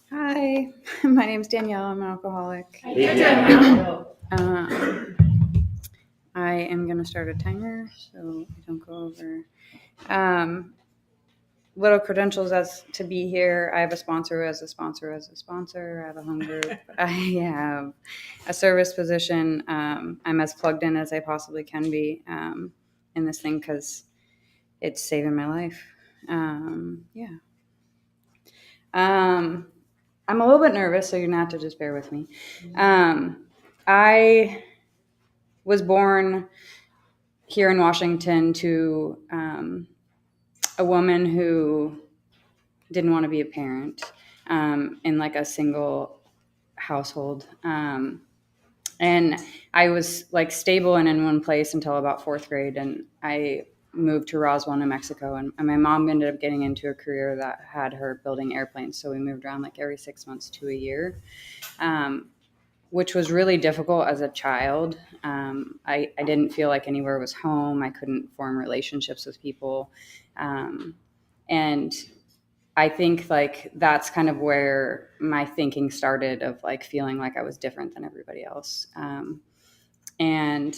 Hi, my name's Danielle. I'm an alcoholic. Hey, Danielle. I am going to start a timer so I don't go over. Um, Little credentials as to be here. I have a sponsor as a sponsor as a sponsor. I have a home group. I have a service position. I'm as plugged in as I possibly can be in this thing because it's saving my life. Yeah. I'm a little bit nervous, so you're gonna have to just bear with me. I was born here in Washington to a woman who didn't want to be a parent in like a single household. And I was like stable and in one place until about fourth grade, and I moved to Roswell, New Mexico, and my mom ended up getting into a career that had her building airplanes. So we moved around like every 6 months to a year. Which was really difficult as a child. I didn't feel like anywhere was home. I couldn't form relationships with people. And I think like that's kind of where my thinking started of like feeling like I was different than everybody else. And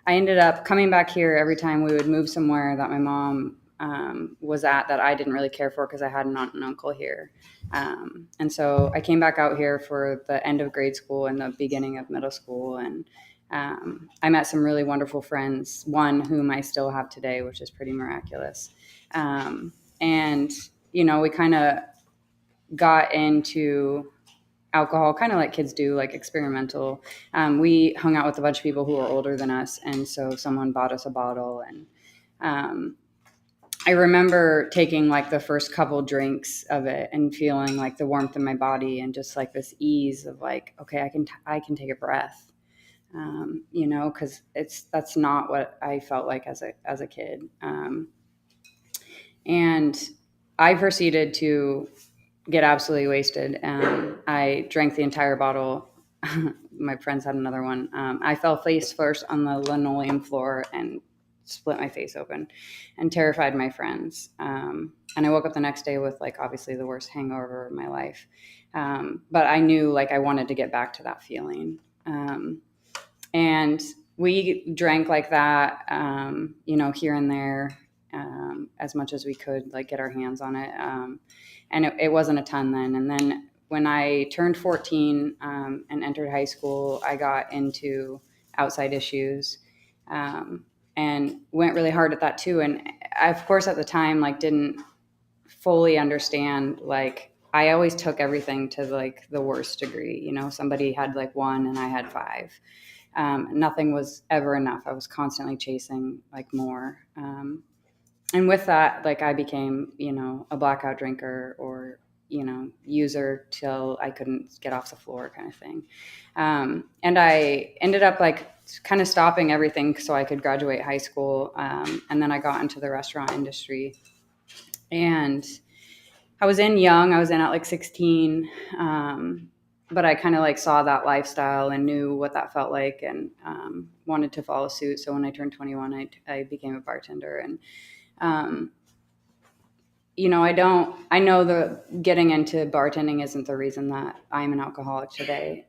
I ended up coming back here every time we would move somewhere that my mom was at that I didn't really care for because I had an aunt and uncle here. And so I came back out here for the end of grade school and the beginning of middle school. And I met some really wonderful friends, one whom I still have today, which is pretty miraculous. And, we kind of got into alcohol, kind of like kids do, like experimental. We hung out with a bunch of people who were older than us, and so someone bought us a bottle, and I remember taking like the first couple drinks of it and feeling like the warmth in my body and just like this ease of like, okay, I can take a breath, because that's not what I felt like as a kid, and I proceeded to get absolutely wasted. I drank the entire bottle. My friends had another one. I fell face first on the linoleum floor and split my face open and terrified my friends. And I woke up the next day with like obviously the worst hangover of my life. But I knew like I wanted to get back to that feeling. And we drank like that, here and there, as much as we could, like get our hands on it. And it wasn't a ton then. And then when I turned 14 and entered high school, I got into outside issues and went really hard at that too. And I, of course, at the time, like didn't fully understand, like I always took everything to like the worst degree. Somebody had like one and I had five. Nothing was ever enough. I was constantly chasing like more. And with that, like I became, a blackout drinker or, user till I couldn't get off the floor kind of thing. And I ended up like kind of stopping everything so I could graduate high school. And then I got into the restaurant industry, and I was in young, I was in at like 16. But I kind of like saw that lifestyle and knew what that felt like, and wanted to follow suit. So when I turned 21, I became a bartender. And um, I know the getting into bartending isn't the reason that I'm an alcoholic today.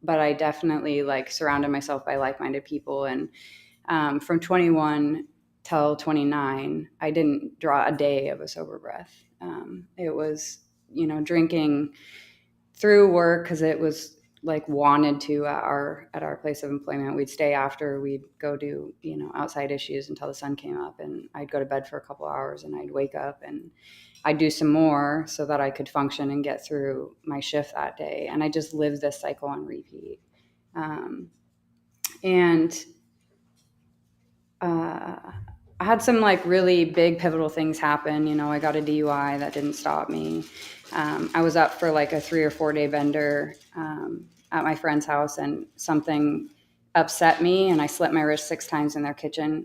But I definitely like surrounded myself by like-minded people. And from 21 till 29, I didn't draw a day of a sober breath. It was, drinking through work because it was like wanted to at our place of employment. We'd stay after, we'd go do outside issues until the sun came up, and I'd go to bed for a couple hours and I'd wake up and I'd do some more so that I could function and get through my shift that day. And I just lived this cycle on repeat. And I had some like really big pivotal things happen. I got a DUI that didn't stop me. I was up for like a 3 or 4 day bender at my friend's house, and something upset me, and I slit my wrist 6 times in their kitchen.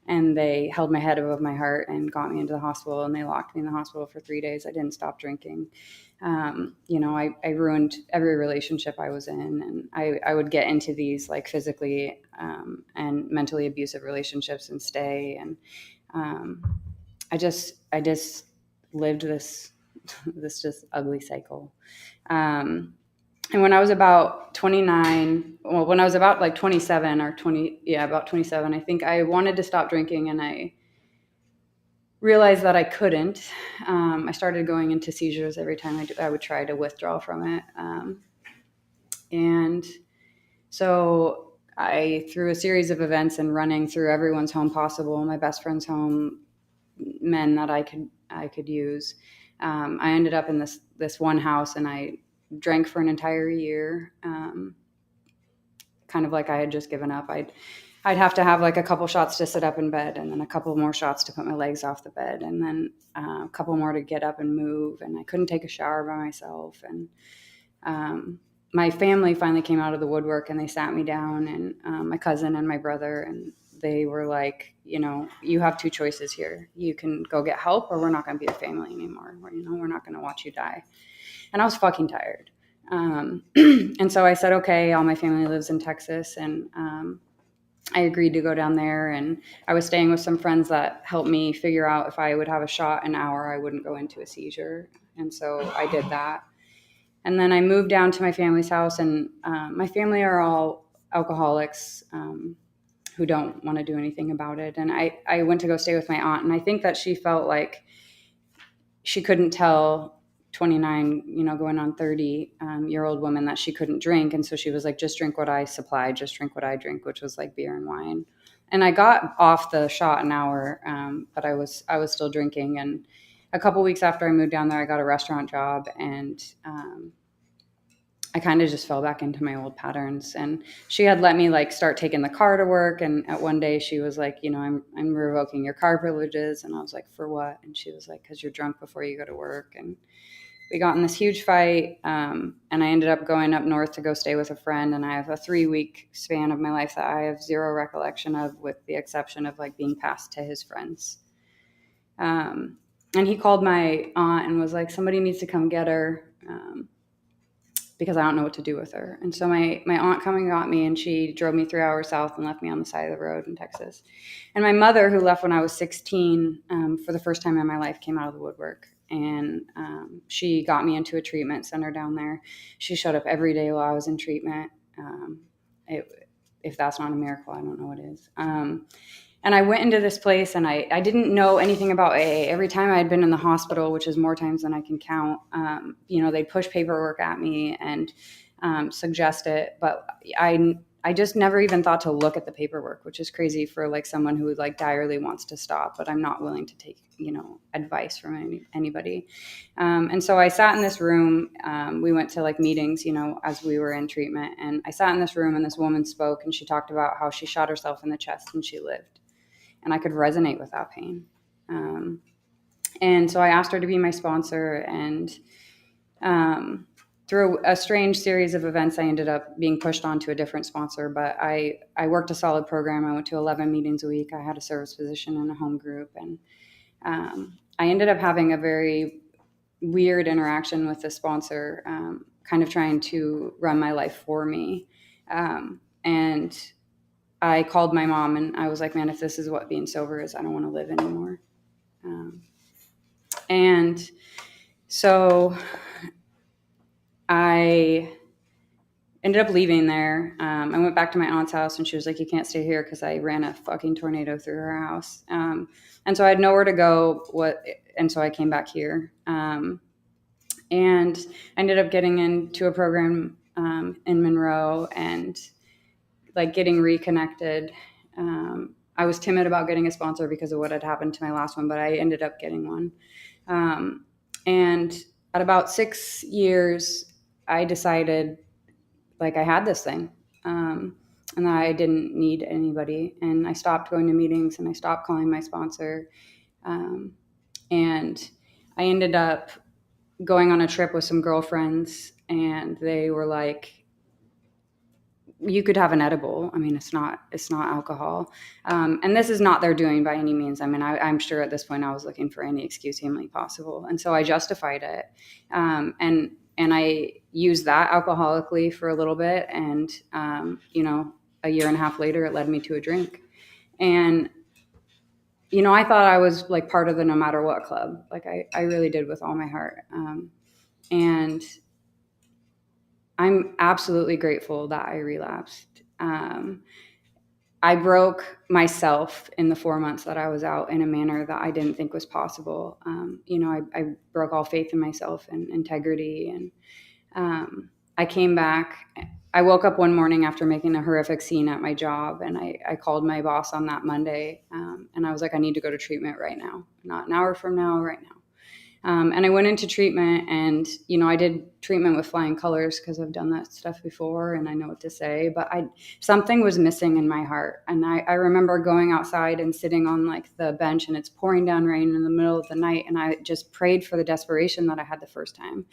And they held my head above my heart and got me into the hospital, and they locked me in the hospital for 3 days. I didn't stop drinking. I ruined every relationship I was in, and I would get into these like physically and mentally abusive relationships and stay. And I just lived this this just ugly cycle. And when I was about 29, well, when I was about like 27 or 20, yeah, about 27, I think I wanted to stop drinking, and I realized that I couldn't. I started going into seizures every time I would try to withdraw from it. And so I, through a series of events and running through everyone's home possible, my best friend's home, men that I could use, I ended up in this one house, and I drank for an entire year. Kind of like I had just given up. I'd have to have like a couple shots to sit up in bed, and then a couple more shots to put my legs off the bed, and then a couple more to get up and move. And I couldn't take a shower by myself. And my family finally came out of the woodwork, and they sat me down, and my cousin and my brother, and they were like, you have two choices here. You can go get help, or we're not going to be a family anymore. We're not going to watch you die. And I was fucking tired. And so I said, okay, all my family lives in Texas, and I agreed to go down there, and I was staying with some friends that helped me figure out if I would have a shot an hour, I wouldn't go into a seizure. And so I did that. And then I moved down to my family's house, and my family are all alcoholics who don't want to do anything about it. And I went to go stay with my aunt, and I think that she felt like she couldn't tell 29, going on 30-year-old woman that she couldn't drink. And so she was like, just drink what I supply, just drink what I drink, which was like beer and wine. And I got off the shot an hour, but I was still drinking. And a couple weeks after I moved down there, I got a restaurant job, and I kind of just fell back into my old patterns. And she had let me like start taking the car to work. And at one day she was like, I'm revoking your car privileges. And I was like, for what? And she was like, 'cause you're drunk before you go to work. And we got in this huge fight. And I ended up going up north to go stay with a friend. And I have a 3-week span of my life that I have zero recollection of, with the exception of like being passed to his friends. And he called my aunt and was like, somebody needs to come get her. Because I don't know what to do with her. And so my aunt come and got me, and she drove me 3 hours south and left me on the side of the road in Texas. And my mother, who left when I was 16, for the first time in my life, came out of the woodwork. And she got me into a treatment center down there. She showed up every day while I was in treatment. If that's not a miracle, I don't know what is. And I went into this place, and I didn't know anything about AA. Every time I had been in the hospital, which is more times than I can count, they'd push paperwork at me and suggest it. But I just never even thought to look at the paperwork, which is crazy for like someone who like direly wants to stop, but I'm not willing to take, advice from anybody. And so I sat in this room. We went to like meetings, as we were in treatment, and I sat in this room, and this woman spoke, and she talked about how she shot herself in the chest and she lived. And I could resonate with that pain. And so I asked her to be my sponsor, and through a strange series of events, I ended up being pushed on to a different sponsor. But I worked a solid program. I went to 11 meetings a week. I had a service position in a home group. And I ended up having a very weird interaction with the sponsor, kind of trying to run my life for me. And I called my mom, and I was like, man, if this is what being sober is, I don't want to live anymore. And so I ended up leaving there. I went back to my aunt's house, and she was like, you can't stay here, because I ran a fucking tornado through her house. And so I had nowhere to go. And so I came back here. And I ended up getting into a program in Monroe, and like getting reconnected. I was timid about getting a sponsor because of what had happened to my last one, but I ended up getting one. And at about 6 years, I decided like I had this thing, and that I didn't need anybody. And I stopped going to meetings, and I stopped calling my sponsor. And I ended up going on a trip with some girlfriends, and they were like, you could have an edible. I mean, it's not alcohol. And this is not their doing by any means. I mean, I'm sure at this point I was looking for any excuse humanly possible. And so I justified it. And I used that alcoholically for a little bit. And, a year and a half later, it led me to a drink. And I thought I was like part of the no matter what club. Like I really did with all my heart. And I'm absolutely grateful that I relapsed. I broke myself in the 4 months that I was out in a manner that I didn't think was possible. I broke all faith in myself and integrity. And I came back. I woke up one morning after making a horrific scene at my job, and I called my boss on that Monday, and I was like, I need to go to treatment right now, not an hour from now, right now. And I went into treatment, and I did treatment with flying colors because I've done that stuff before and I know what to say. But something was missing in my heart, and I remember going outside and sitting on like the bench, and it's pouring down rain in the middle of the night, and I just prayed for the desperation that I had the first time,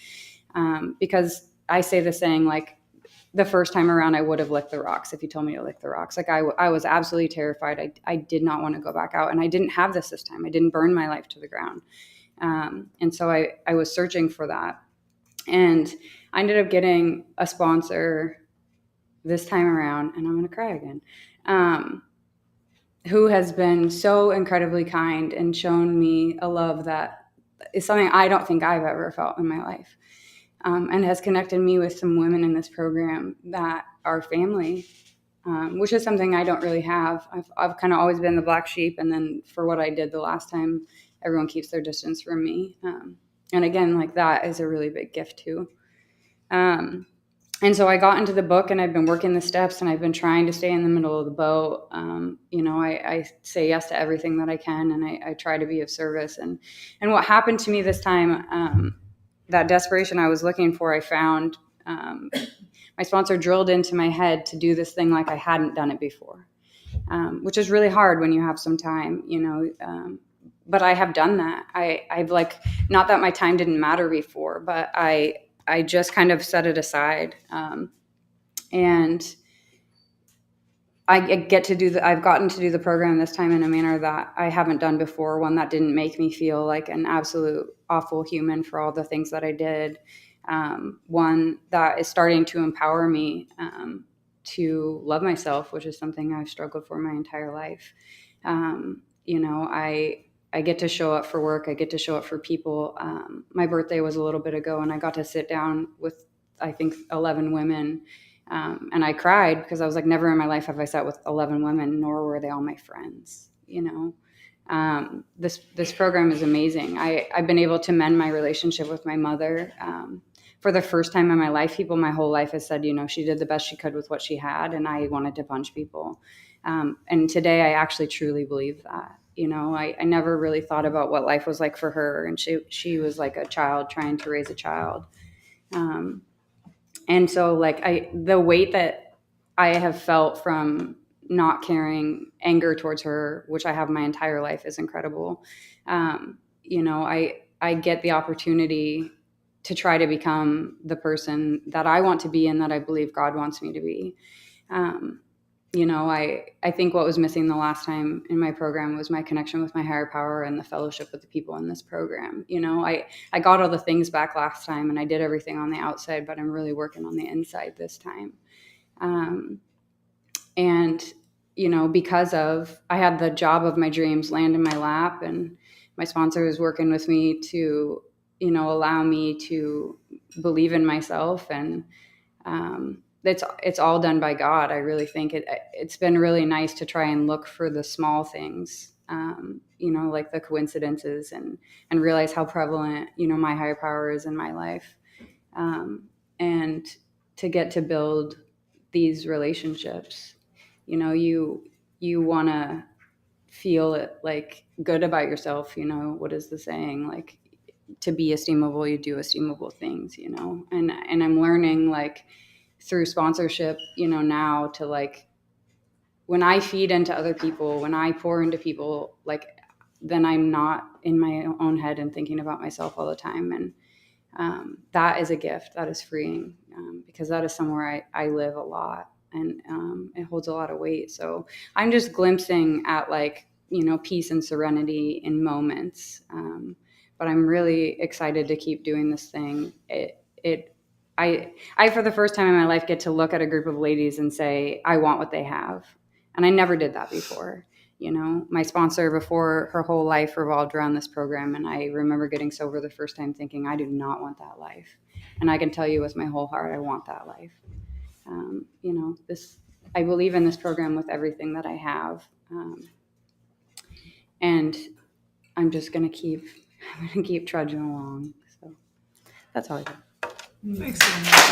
because I say the saying like, the first time around, I would have licked the rocks if you told me to lick the rocks. Like I was absolutely terrified. I did not want to go back out, and I didn't have this time. I didn't burn my life to the ground. And so I was searching for that. And I ended up getting a sponsor this time around, and I'm going to cry again, who has been so incredibly kind and shown me a love that is something I don't think I've ever felt in my life. And has connected me with some women in this program that are family, which is something I don't really have. I've kind of always been the black sheep, and then for what I did the last time, everyone keeps their distance from me. And again, like that is a really big gift too. And so I got into the book, and I've been working the steps, and I've been trying to stay in the middle of the boat. I say yes to everything that I can, and I try to be of service. And what happened to me this time, that desperation I was looking for, I found. My sponsor drilled into my head to do this thing like I hadn't done it before, which is really hard when you have some time, but I have done that. I've like, not that my time didn't matter before, but I just kind of set it aside. And I've gotten to do the program this time in a manner that I haven't done before, one that didn't make me feel like an absolute awful human for all the things that I did. One that is starting to empower me to love myself, which is something I've struggled for my entire life. I get to show up for work. I get to show up for people. My birthday was a little bit ago, and I got to sit down with, I think, 11 women. And I cried because I was like, never in my life have I sat with 11 women, nor were they all my friends. This program is amazing. I've been able to mend my relationship with my mother. For the first time in my life, people my whole life has said, she did the best she could with what she had, and I wanted to punch people. And today I actually truly believe that. I never really thought about what life was like for her, and she was like a child trying to raise a child. And so like the weight that I have felt from not carrying anger towards her, which I have my entire life, is incredible. I get the opportunity to try to become the person that I want to be and that I believe God wants me to be. I think what was missing the last time in my program was my connection with my higher power and the fellowship with the people in this program. I got all the things back last time, and I did everything on the outside, but I'm really working on the inside this time. Because I had the job of my dreams land in my lap, and my sponsor was working with me to, allow me to believe in myself. And, it's all done by God. I really think it's been really nice to try and look for the small things, like the coincidences, and realize how prevalent, my higher power is in my life. And to get to build these relationships, you want to feel it like good about yourself. What is the saying? Like, to be esteemable, you do esteemable things, and I'm learning like through sponsorship, now to like, when I feed into other people, when I pour into people, like, then I'm not in my own head and thinking about myself all the time. And that is a gift that is freeing, because that is somewhere I live a lot, and it holds a lot of weight. So I'm just glimpsing at like, peace and serenity in moments. But I'm really excited to keep doing this thing. I, for the first time in my life, get to look at a group of ladies and say, I want what they have. And I never did that before. You know, my sponsor before, her whole life revolved around this program. And I remember getting sober the first time thinking, I do not want that life. And I can tell you with my whole heart, I want that life. You know, I believe in this program with everything that I have. And I'm just going to keep trudging along. So that's all I got. Excellent.